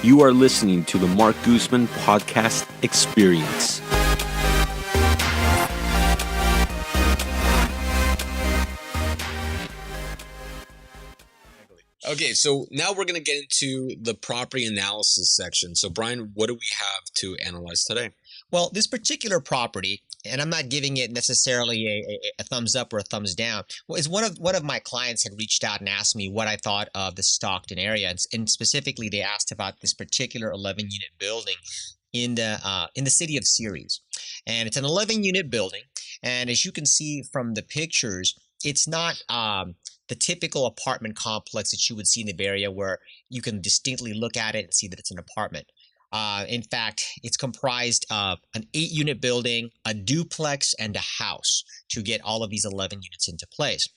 You are listening to the Marc Guzman podcast experience. Okay, so now we're going to get into the property analysis section. So, Brian, what do we have to analyze today? Well, this particular property, and I'm not giving it necessarily a thumbs up or a thumbs down, is one of my clients had reached out and asked me what I thought of the Stockton area, and specifically they asked about this particular 11-unit building in the city of Ceres, and it's an 11-unit building, and as you can see from the pictures, it's not the typical apartment complex that you would see in the Bay Area where you can distinctly look at it and see that it's an apartment. In fact, it's comprised of an 8-unit building, a duplex, and a house to get all of these 11 units into place.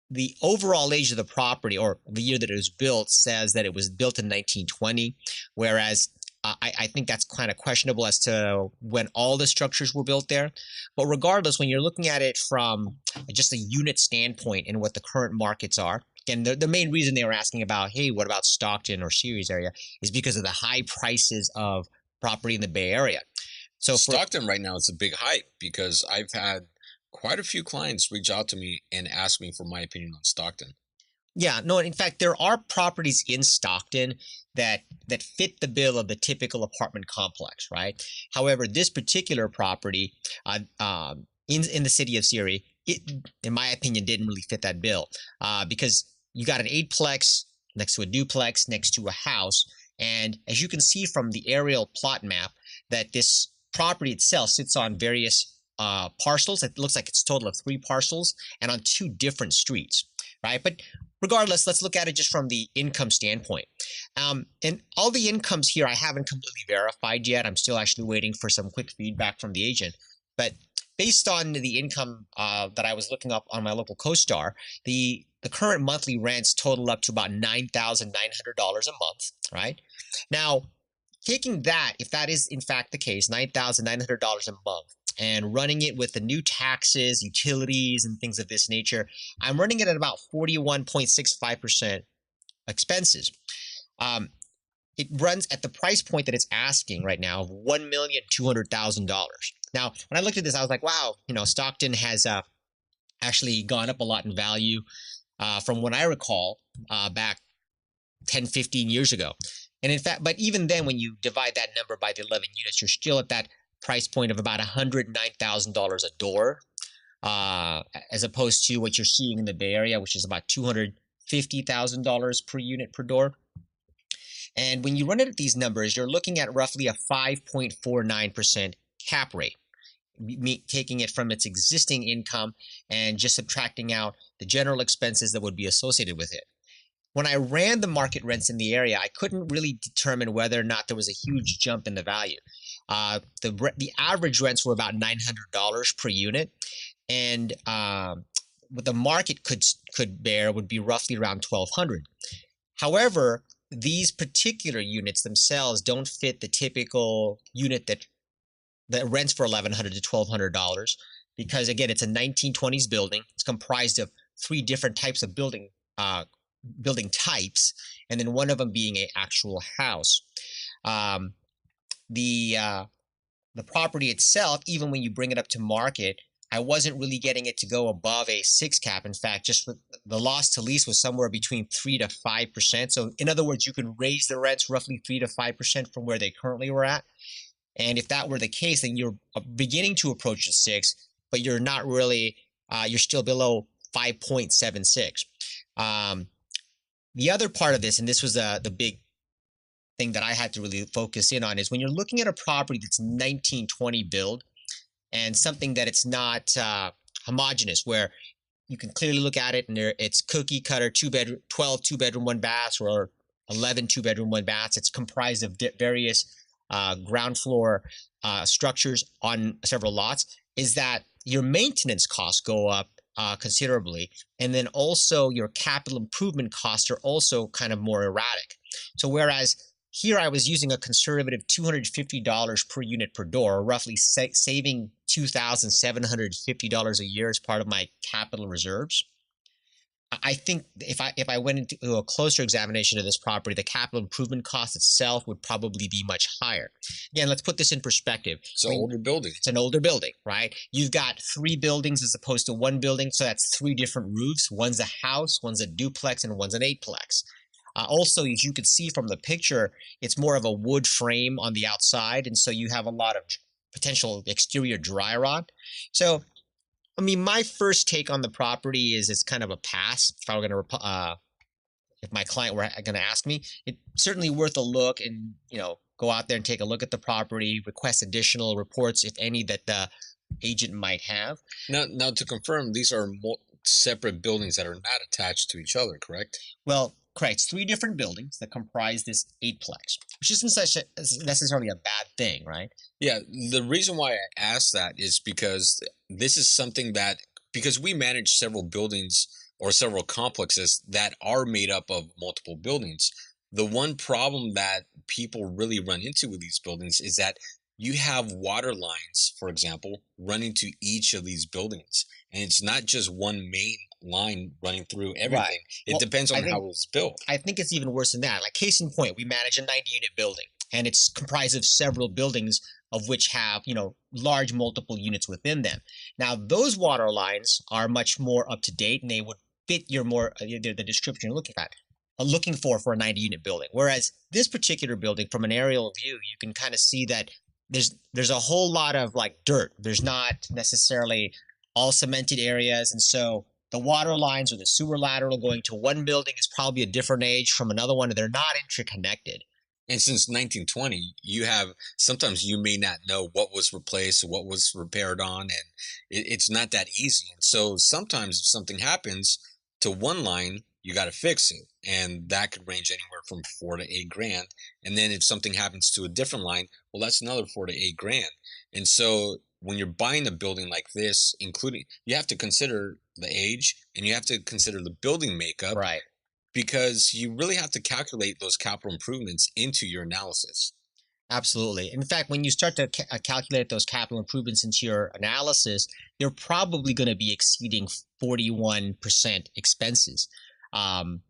The overall age of the property, or the year that it was built, says that it was built in 1920, whereas I think that's kind of questionable as to when all the structures were built there. But regardless, when you're looking at it from just a unit standpoint and what the current markets are, and the main reason they were asking about, hey, what about Stockton or Ceres area, is because of the high prices of property in the Bay Area. So Stockton right now is a big hype because I've had quite a few clients reach out to me and ask me for my opinion on Stockton. Yeah, no, in fact, there are properties in Stockton that fit the bill of the typical apartment complex, right? However, this particular property in the city of Ceres, it, in my opinion, didn't really fit that bill because you got an 8-plex next to a duplex, next to a house. And as you can see from the aerial plot map, that this property itself sits on various parcels. It looks like it's a total of 3 parcels and on 2 different streets, right? But regardless, let's look at it just from the income standpoint. And all the incomes here I haven't completely verified yet. I'm still actually waiting for some quick feedback from the agent. But based on the income that I was looking up on my local CoStar, the current monthly rents total up to about $9,900 a month, right? Now, taking that, if that is in fact the case, $9,900 a month, and running it with the new taxes, utilities, and things of this nature, I'm running it at about 41.65% expenses. It runs at the price point that it's asking right now of $1,200,000. Now, when I looked at this, I was like, wow, Stockton has actually gone up a lot in value from what I recall back 10, 15 years ago. And in fact, but even then, when you divide that number by the 11 units, you're still at that price point of about $109,000 a door, as opposed to what you're seeing in the Bay Area, which is about $250,000 per unit per door. And when you run it at these numbers, you're looking at roughly a 5.49% cap rate, taking it from its existing income and just subtracting out the general expenses that would be associated with it. When I ran the market rents in the area, I couldn't really determine whether or not there was a huge jump in the value. The average rents were about $900 per unit, and what the market could bear would be roughly around $1,200. However, these particular units themselves don't fit the typical unit that rents for $1,100 to $1,200 because, again, it's a 1920s building. It's comprised of 3 different types of building types, and then one of them being an actual house. The property itself, even when you bring it up to market, I wasn't really getting it to go above a 6 cap. In fact, just with the loss to lease was somewhere between 3 to 5%. So in other words, you can raise the rents roughly 3 to 5% from where they currently were at. And if that were the case, then you're beginning to approach the 6, but you're not really, you're still below 5.76. The other part of this, and this was the big thing that I had to really focus in on, is when you're looking at a property that's 1920 build and something that it's not homogeneous, where you can clearly look at it and it's cookie cutter 12 2-bedroom 1 baths or 11 2-bedroom 1 baths. It's comprised of various ground floor structures on several lots, is that your maintenance costs go up considerably, and then also your capital improvement costs are also kind of more erratic. So whereas here I was using a conservative $250 per unit per door, roughly saving $2,750 a year as part of my capital reserves. I think if I went into a closer examination of this property, the capital improvement cost itself would probably be much higher. Again, let's put this in perspective. It's I an mean, older building. it's an older building, right? You've got three buildings as opposed to one building, so that's three different roofs. One's a house, one's a duplex, and one's an eightplex. Also, as you could see from the picture, it's more of a wood frame on the outside, and so you have a lot of potential exterior dry rot. So I mean, my first take on the property is it's kind of a pass. If I were going to, if my client were going to ask me, it's certainly worth a look and, go out there and take a look at the property, request additional reports, if any, that the agent might have. Now to confirm, these are separate buildings that are not attached to each other, correct? Well, correct. It's three different buildings that comprise this eightplex, which isn't necessarily a bad thing, right? Yeah, the reason why I asked that is because this is something that, because we manage several buildings or several complexes that are made up of multiple buildings. The one problem that people really run into with these buildings is that you have water lines, for example, running to each of these buildings. And it's not just one main line running through Right. everything. It Well, depends I on how think it was built. I think it's even worse than that. Like case in point, we manage a 90-unit building, and it's comprised of several buildings of which have, large multiple units within them. Now, those water lines are much more up to date, and they would fit your more the description you're looking for a 90-unit building. Whereas this particular building, from an aerial view, you can kind of see that there's a whole lot of like dirt. There's not necessarily all cemented areas, and so the water lines or the sewer lateral going to one building is probably a different age from another one, and they're not interconnected. And since 1920, you have sometimes you may not know what was replaced, what was repaired on, and it's not that easy. And so sometimes if something happens to one line, you got to fix it, and that could range anywhere from 4 to 8 grand. And then if something happens to a different line, well, that's another 4 to 8 grand. And so when you're buying a building like this, including you have to consider the age and you have to consider the building makeup Right. because you really have to calculate those capital improvements into your analysis. Absolutely. In fact, when you start to calculate those capital improvements into your analysis, you're probably going to be exceeding 41% expenses. Um,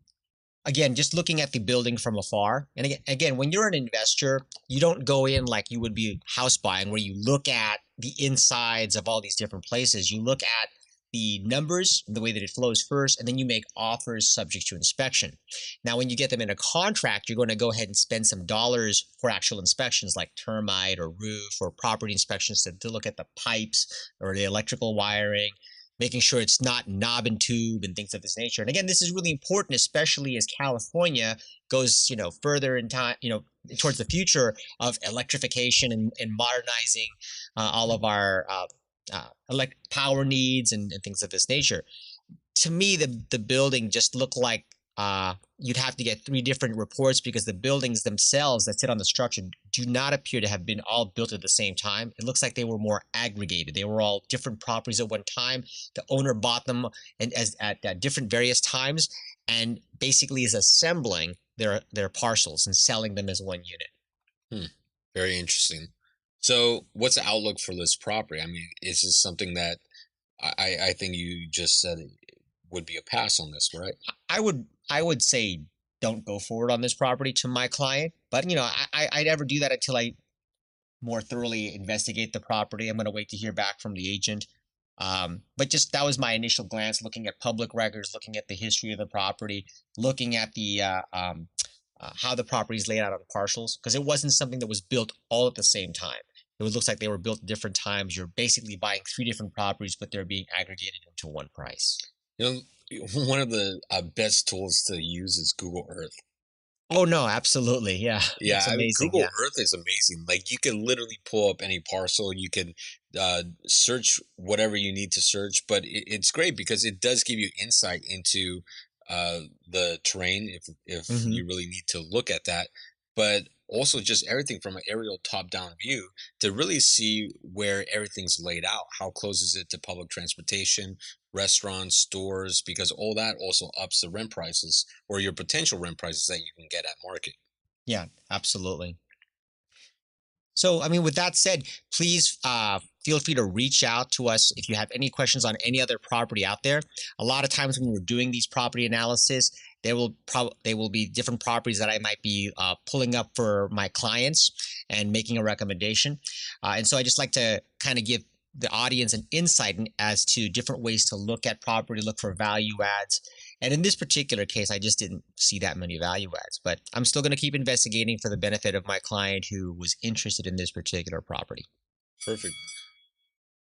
Again, just looking at the building from afar. And again, when you're an investor, you don't go in like you would be house buying, where you look at the insides of all these different places. You look at the numbers, the way that it flows first, and then you make offers subject to inspection. Now, when you get them in a contract, you're going to go ahead and spend some dollars for actual inspections like termite or roof or property inspections to look at the pipes or the electrical wiring, making sure it's not knob and tube and things of this nature. And again, this is really important, especially as California goes, further in time, towards the future of electrification and modernizing all of our power needs and things of this nature. To me, the building just looked like you'd have to get three different reports because the buildings themselves that sit on the structure do not appear to have been all built at the same time. It looks like they were more aggregated. They were all different properties at one time. The owner bought them and at different various times, and basically is assembling their parcels and selling them as one unit. Very interesting. So, what's the outlook for this property? I mean, is this something that I think you just said it would be a pass on this, right? I would say don't go forward on this property to my client, but I never do that until I more thoroughly investigate the property. I'm going to wait to hear back from the agent. But just that was my initial glance, looking at public records, looking at the history of the property, looking at the how the property is laid out on parcels, because it wasn't something that was built all at the same time. It looks like they were built at different times. You're basically buying three different properties, but they're being aggregated into one price. You know, one of the best tools to use is Google Earth. Oh no, absolutely, yeah, Yeah, it's I mean, amazing. Google Yeah, Earth is amazing. Like you can literally pull up any parcel, you can search whatever you need to search, but it's great because it does give you insight into the terrain if hmm you really need to look at that, but also just everything from an aerial top-down view to really see where everything's laid out. How close is it to public transportation, restaurants, stores, because all that also ups the rent prices or your potential rent prices that you can get at market. yeah, absolutely. So, I mean, with that said, please feel free to reach out to us if you have any questions on any other property out there. A lot of times when we're doing these property analysis, they will be different properties that I might be pulling up for my clients and making a recommendation. And so I just like to kind of give the audience an insight as to different ways to look at property, look for value adds. And in this particular case, I just didn't see that many value adds, but I'm still going to keep investigating for the benefit of my client who was interested in this particular property. Perfect.